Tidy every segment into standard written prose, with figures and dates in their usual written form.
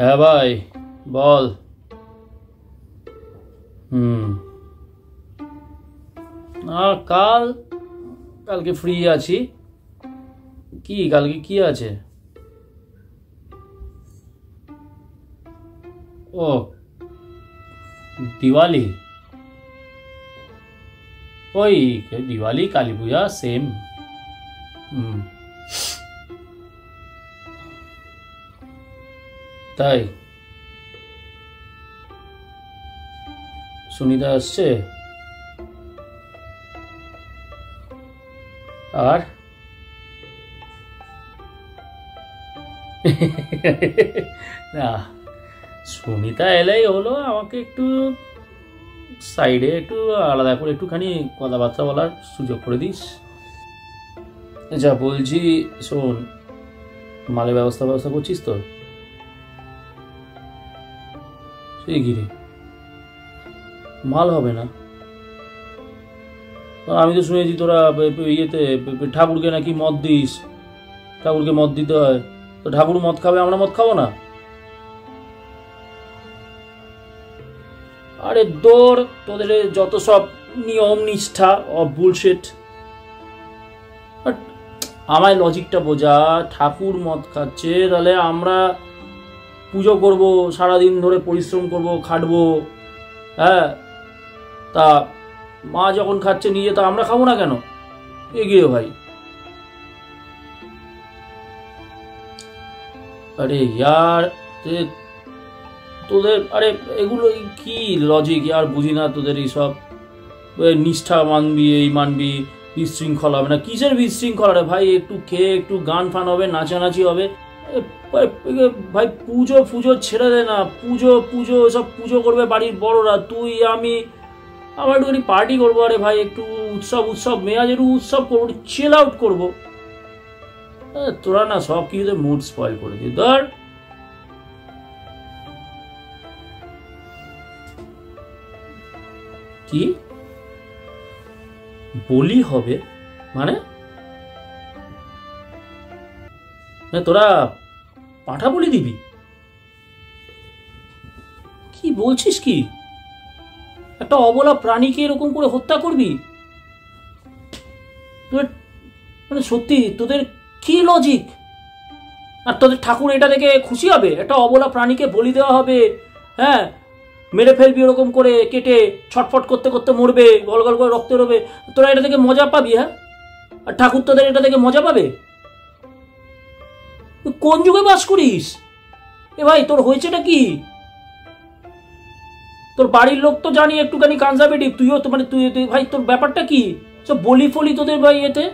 হ্যাঁ ভাই বল। কাল কালকে ফ্রি আছি। কি কালকে কি আছে? ও দিওয়ালি। ওই দিওয়ালি কালী পূজা সেম। তাই সুনিতা আসছে আর না, সুনিতা এলেই হলো আমাকে একটু সাইডে একটু আলাদা করে একটুখানি কথাবার্তা বলার সুযোগ করে দিস। আচ্ছা বলছি, শোন, মালের ব্যবস্থা করছিস তো? সেই গিরে মাল হবে না। আমি তো শুনেছি তোরা ইয়েতে ঠাকুরকে নাকি মদ দিস, ঠাকুরকে মদ দিতে হয়। তো ঠাকুর মদ খাবে, আমরা মদ খাবো না? আরে দৌড়, তোদের যত সব নিয়ম নিষ্ঠা অফ বুলশিট। আমায় লজিকটা বোঝা। ঠাকুর মদ খাচ্ছে, তাহলে আমরা পুজো করব, সারাদিন ধরে পরিশ্রম করব, খাটবো, হ্যাঁ, তা মা যখন খাচ্ছে নিজে, তা আমরা খাবো না কেন? এগিয়ে ভাই। আরে ইয়ার তোদের, আরে এগুলো কি লজিক আর বুঝি না তোদের এইসব। নিষ্ঠা মানবি, এই মানবি, বিশৃঙ্খলা হবে না। কিসের বিশৃঙ্খলা রে ভাই? একটু খেয়ে একটু গান ফান হবে, নাচানাচি হবে। ভাই পুজো পুজো ছেড়ে দে না। পুজো পুজো সব পুজো করবে বাড়ির বড়রা, তুই আমি, আমরা একটুখানি পার্টি করবো। আরে ভাই একটু উৎসব উৎসব মেয়াজ, একটু উৎসব করবো, একটু চিল আউট করবো। তোরা না সব কিছুতে মুড স্পয়েল করে দিই। ধর কি বলি হবে মানে? তোরা পাঁঠা বলি দিবি? কি বলছিস? কি একটা অবলা প্রাণীকে এরকম করে হত্যা করবি? তোদের মানে সত্যি তোদের কি লজিক? আর তোদের ঠাকুর এটা দেখে খুশি হবে? একটা অবলা প্রাণীকে বলি দেওয়া হবে, হ্যাঁ, মেরে ফেলবি ওরকম করে, কেটে ছটফট করতে করতে মরবে, গল গল করে রক্ত বেরোবে, তোরা এটা দেখে মজা পাবি? হ্যাঁ, আর ঠাকুর তোদের এটা দেখে মজা পাবে? কোন যুগে বাস করিস এ ভাই? তোর হয়েছেটা কি? তোর বাড়ির লোক তো জানি একটুখানি কনজারভেটিভ, তুইও তো মানে তুই ভাই, তোর ব্যাপারটা কি? সব বলি ফলি তোদের ভাই এতে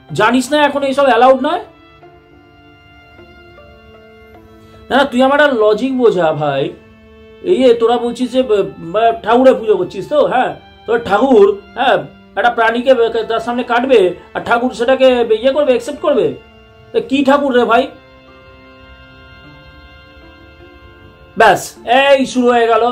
জানিস না এখন এইসব অ্যালাউড নয়? না তুই আমার আর লজিক বোঝা ভাই। এই তোরা বলছিস যে ঠাকুরে পুজো করছিস তো, হ্যাঁ, তোর ঠাকুর, হ্যাঁ, একটা প্রাণীকে তার সামনে কাটবে আর ঠাকুর সেটাকে ইয়ে করবে, অ্যাকসেপ্ট করবে? কি ঠাকুর রে ভাই? ব্যাস এই শুরু হয়ে গেল।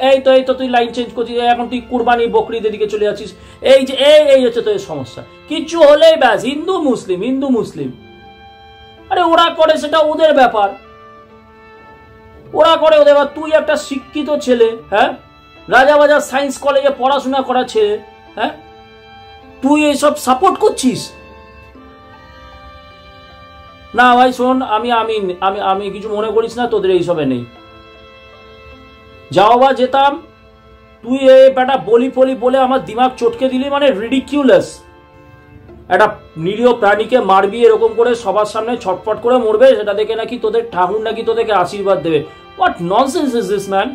এই তো তুই লাইন চেঞ্জ করছিস, এখন তুই কুরবানি বকরিদের দিকে চলে যাচ্ছিস। এই যে এই হচ্ছে তোর সমস্যা। কিছু হলেই ব্যাস হিন্দু মুসলিম, হিন্দু মুসলিম। আরে ওরা করে সেটা ওদের ব্যাপার, ওরা করে ওদের ব্যাপার। তুই একটা শিক্ষিত ছেলে, হ্যাঁ, রাজাবাজার সায়েন্স কলেজে পড়াশোনা করা ছেলে, হ্যাঁ, তুই এইসব সাপোর্ট করছিস? না ভাই শোন, আমি আমি আমি আমি কিছু মনে করিস না, তোদের এইসবে নেই। যাও বা যেতাম, তুই এই বেটা বলি ফলি বলে আমার দিমাগ চটকে দিলি, মানে রিডিকিউলাস। একটা নিরীহ প্রাণীকে মারবি এরকম করে, সবার সামনে ছটফট করে মরবে, সেটা দেখে নাকি তোদের ঠাকুর নাকি তোদেরকে আশীর্বাদ দেবে? What nonsense is this man?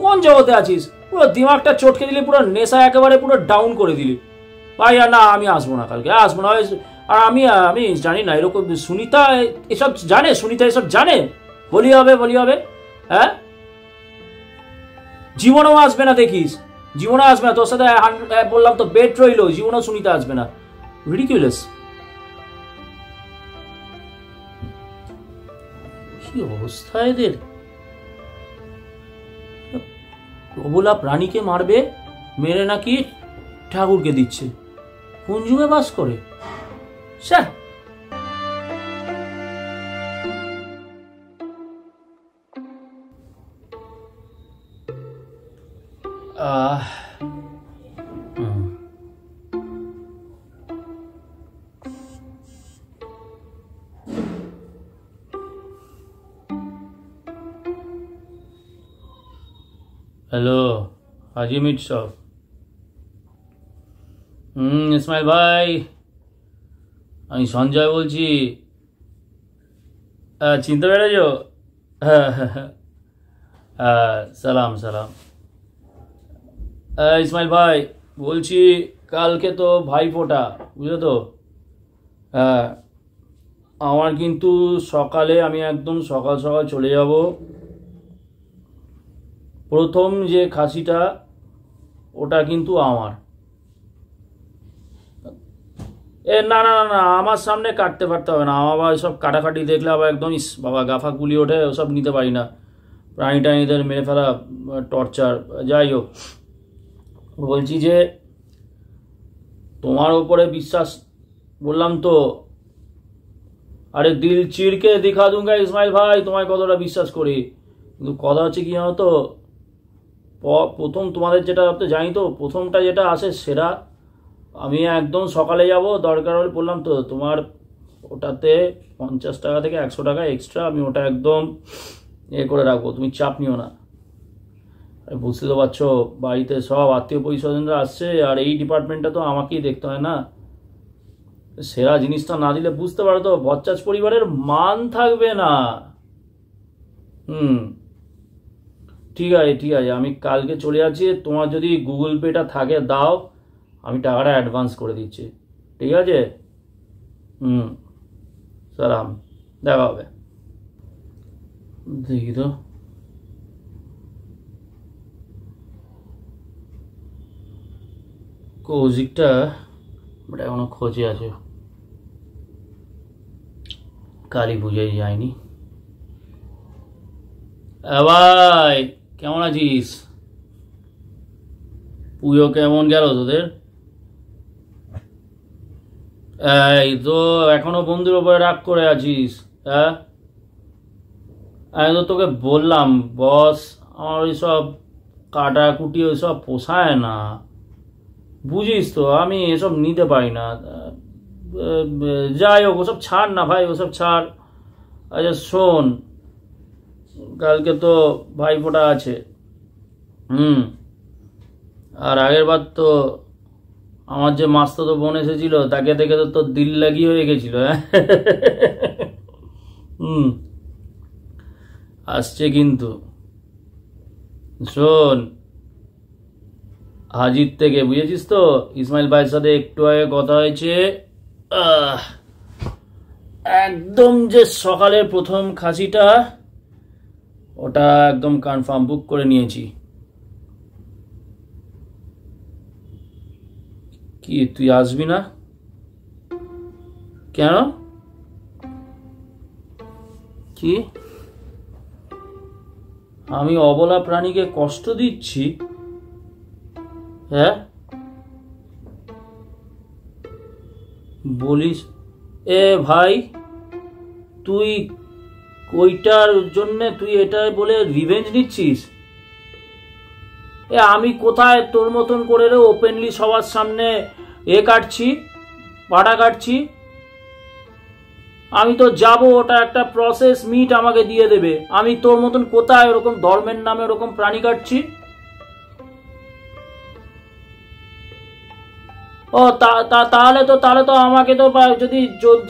কোন জগতে আছিস? পুরো দিমাগটা চটকে দিলি, পুরো নেশা একেবারে পুরো ডাউন করে দিলি ভাই। আর না, আমি আসবো না, কালকে আসবো না। আর আমি আমি জানি না এরকম সুনিতা এসব জানে, সুনিতা এসব জানে বলি হবে, বলি হবে, হ্যাঁ, জীবনেও আসবে না, দেখিস, জীবনে আসবে না। তোর সাথে বললাম তো বেড রইল, জীবনেও সুনিতা আসবে না। রিডিকুলাস। কি অবস্থা এদের! অবলা প্রাণীকে মারবে, মেরে নাকি ঠাকুরকে দিচ্ছে। কোন যুগে বাস করে? স্যার আহ হ্যালো, হাজি মিট সব। ইসমাইল ভাই, আমি সঞ্জয় বলছি। চিনতে পেরেছ? হ্যাঁ হ্যাঁ হ্যাঁ, সালাম সালাম। ইসমাইল ভাই বলছি, কালকে তো ভাইফোঁটা, বুঝলো তো? হ্যাঁ, আমার কিন্তু সকালে, আমি একদম সকাল সকাল চলে যাব। প্রথম যে খাসিটা ওটা কিন্তু আমার। না না না, আমার সামনে কাটতে পারতে হবে না। আমার সব কাটাকাটি দেখলে আবার একদম ইস বাবা গাফা গুলি ওঠে, ওসব নিতে পারি না। প্রাণী টাণীদের মেরে ফেলা টর্চার। যাই হোক, বলছি যে তোমার ওপরে বিশ্বাস, বললাম তো। আরে দিল চিরকে দিখা দুঙ্গা ইসমাইল ভাই, তোমায় কতটা বিশ্বাস করি। কিন্তু কথা হচ্ছে কি জানো তো, প্রথম তোমাদের যেটা তো জানি তো, প্রথমটা যেটা আসে সেটা আমি একদম সকালে যাব। দরকার হলে বললাম তো তোমার ওটাতে 50 টাকা থেকে 100 টাকা এক্সট্রা, আমি ওটা একদম করে রাখবো, তুমি চাপ নিও না। বুঝতে তো পারছো, বাড়িতে সব আত্মীয় পরিস্বজনরা আসছে, আর এই ডিপার্টমেন্টটা তো আমাকেই দেখতে হয় না। সেরা জিনিসটা না দিলে বুঝতে পারো তো বচ্চাজ পরিবারের মান থাকবে না। ঠিক আছে ঠিক আছে, আমি কালকে চলে যাচ্ছি। তোমার যদি গুগল পেটা থাকে দাও, আমি টাকাটা অ্যাডভান্স করে দিচ্ছি। ঠিক আছে? সালাম, দেখা হবে। দেখি তো, কৌশিকটা এখনো খোঁজে আছে, কালী পুজোয় যায়নি। ভাই কেমন আছিস? পুজো কেমন গেল তোদের? এই তো এখনো বন্ধুর উপরে রাগ করে আছিস? হ্যাঁ, আমি তো তোকে বললাম বস, আমার ওইসব কাটাকুটি ওইসব পোষায় না, বুঝিস তো, আমি এসব নিতে পারি না। যাই হোক, ওসব ছাড় না ভাই, ওসব ছাড়। আচ্ছা শোন, কালকে তো ভাইফোঁটা আছে। আর আগের বার তো আমার যে মাস্তুতো বোন এসেছিল, তাকে দেখে তো তোর দিল লাগি হয়ে গেছিল। হ্যাঁ, আসছে কিন্তু। শোন, হাজির থেকে, বুঝেছিস তো, ইসমাইল ভাইয়ের সাথে একটু আগে কথা হয়েছে। একদম যে সকালের প্রথম খাসিটা, ওটা একদম কনফার্ম বুক করে নিয়েছি। কি তুই আসবি না কেন? কি আমি অবলা প্রাণীকে কষ্ট দিচ্ছি? হ্যাঁ বলিস? ভাই, তুই ওইটার জন্যে তুই এটা বলে রিভেঞ্জ নিচ্ছিস? আমি কোথায় তোর মতন করে রে ওপেনলি সবার সামনে কাটছি, পাটা কাটছি? আমি তো যাব, ওটা একটা প্রসেস, মিট আমাকে দিয়ে দেবে। আমি তোর মতন কোথায় ওরকম ধর্মের নামে ওরকম প্রাণী কাটছি? ও তাহলে তো আমাকে তো, যদি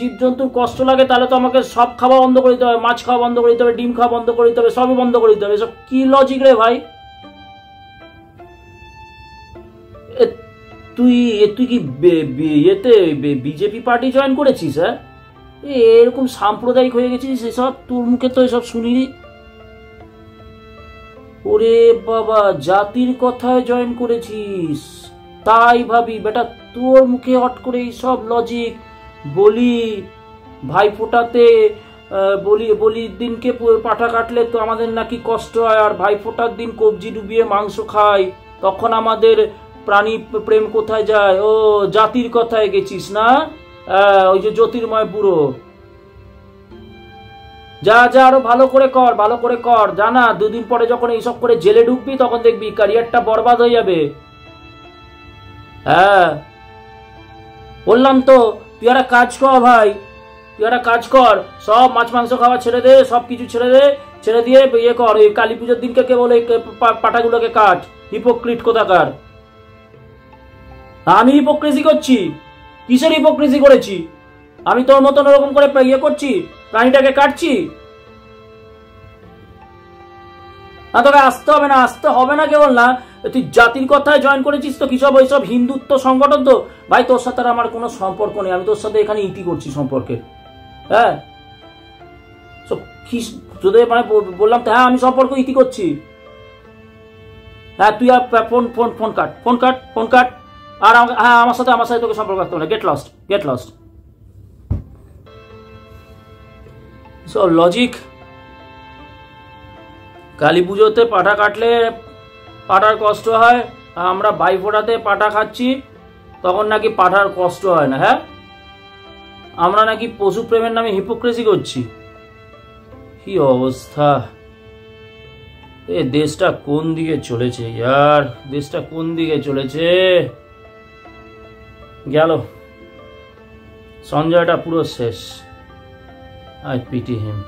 জীবজন্তুর কষ্ট লাগে তাহলে তো আমাকে সব খাওয়া বন্ধ করে দিতে হবে, মাছ খাওয়া বন্ধ করে দিতে হবে, ডিম খাওয়া বন্ধ করে দিতে হবে, সবই বন্ধ করে দিতে হবে। এসব কি লজিক রে ভাই? তুই তুই কি ইয়েতে বিজেপি পার্টি জয়েন করেছিস? হ্যাঁ, এরকম সাম্প্রদায়িক হয়ে গেছিস, এসব তোর মুখে তো এসব শুনিনি। ওরে বাবা, জাতির কথায় জয়েন করেছিস? তাই ভাবি বেটা, তোর মুখে হট করে এইসব লজিক। বলি ভাইফোঁটাতে, বলির দিনকে পাঠা কাটলে তো আমাদের নাকি কষ্ট হয়, আর ভাইফোঁটার দিন কবজি ডুবিয়ে মাংস খাই, তখন আমাদের প্রাণী প্রেম কোথায় যায়? ও জাতির কথায় গেছিস না? ওই যে জ্যোতির্ময় বুড়ো, যা যা আরো ভালো করে কর, ভালো করে কর। জানা 2 দিন পরে যখন এইসব করে জেলে ঢুকবি তখন দেখবি ক্যারিয়ারটা বরবাদ হয়ে যাবে। হ্যাঁ বললাম তো, তুই একটা কাজ কর ভাই, তুই একটা কাজ কর, সব মাছ মাংস খাওয়া ছেড়ে দে, সব কিছু ছেড়ে দে, ছেড়ে দিয়ে ইয়ে কর, ওই কালী পুজোর দিনকে কেবল এই পাটাগুলোকে কাট। হিপোক্রিট কোথাকার। আমি হিপোক্রেসি করছি? কিসের হিপোক্রেসি করেছি? আমি তোর মতন ওরকম করে ইয়ে করছি, প্রাণীটাকে কাটছি? না তোকে আসতে হবে না, আসতে হবে না কেবল না, তুই জাতির কথায় জয়েন করেছিস তো, কি সব ওইসব হিন্দুত্ব সংগঠন তো। ভাই তোর সাথে আমার কোনো সম্পর্ক নেই, আমি তোর সাথে এখানে ইতি করছি সম্পর্কে। হ্যাঁ সব কি যদি মানে বললাম তো, হ্যাঁ আমি সম্পর্ক ইতি করছি। হ্যাঁ তুই আর ফোন ফোন ফোন কাট, ফোন কাট, ফোন কাট। আর হ্যাঁ আমার সাথে তোকে সম্পর্ক রাখতে হবে না। Get lost, get lost. So logic. Kali পুজোতে পাঠা কাটলে পাঠার কষ্ট হয়, আমরা বাইফোঁটাতে পাঠা খাচ্ছি তখন নাকি পাঠার কষ্ট হয় না। হ্যাঁ আমরা নাকি পশু প্রেমের নামে হিপোক্রেসি করছি। কি অবস্থা! এ দেশটা কোন দিকে চলেছে ইয়ার, দেশটা কোন দিকে চলেছে। গেল সঞ্জয়টা পুরো শেষ। I pity him.